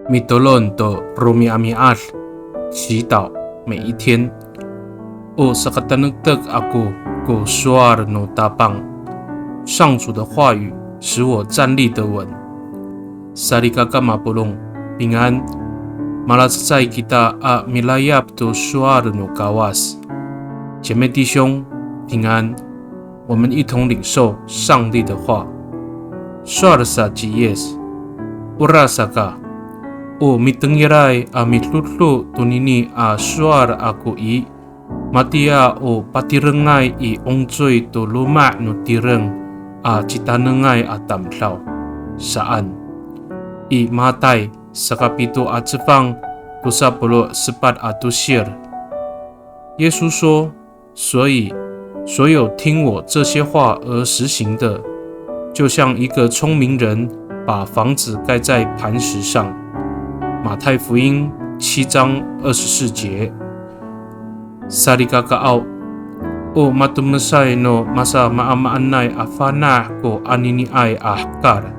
米多伦的罗米阿米阿，祈祷每一天。O sakatanog tag ako ko suar no tapang， 上主的话语使我站立得稳。Sarikaka mapulong， 平安。Malasay kita a milayap to suar no kawas， 姐妹弟兄平安，我们一同领受上帝的话。Suar sa Jiyes Urasaka。O mitengyaray a mitlutlo tunini a suar ako i matia o patirengay i ongjoy to luma no tireng a citanengay a tamlaw. Saan? I Matay sa kapito at 10:24 at 20。耶稣说：“所以，所有听我这些话而实行的，就像一个聪明人把房子盖在磐石上。”马太福音7章24节。Sarikakaaw o matumnasay no masa maamaanay afana ko anini ay ahkar.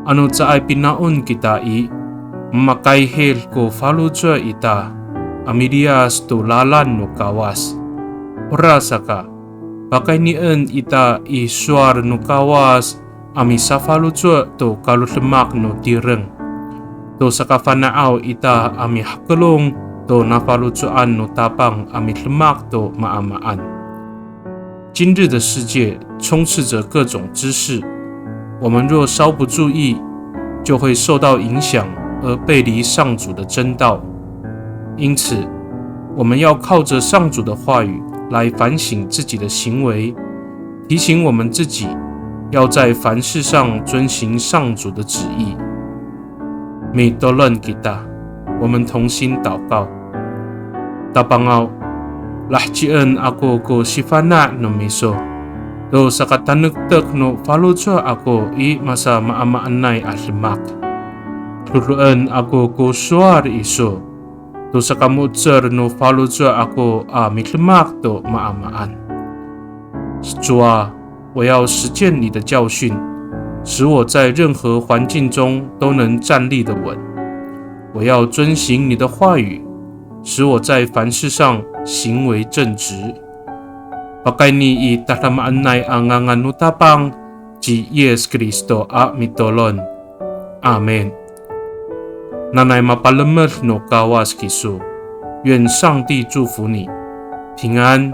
Ano sa ay pinaon kita i makaihel ko faludsa ita amilias to lalan no kawas. Orasaka bakay nian ita i suar no kawas ami sa faludsa to kalutlemak no tireng.To sa kafanaaw ita ami hakalong to nafalutsuan no tapang ami lemak to maamaan。今日的世界充斥着各种知识，我们若稍不注意，就会受到影响而背离上主的真道。因此，我们要靠着上主的话语来反省自己的行为，提醒我们自己要在凡事上遵行上主的旨意。Mitolon kita， 我们同心祷告。Tapangaw, lahjian ako ko sifana no miso, do sa katanugtag no falutsa ako i masa maamaanay alimak. Luluan ako ko suar iso, do sa kamutser no falutsa ako mitlemak to maamaan。主啊，我要实践你的教训，使我在任何环境中都能站立得稳。我要遵行你的话语，使我在凡事上行为正直。Pakai ni itatamaan ang nganganutapang ji Yes Kristo a mitolon. Amen。Nanay mapalamer no kawas kiso， 愿上帝祝福你，平安。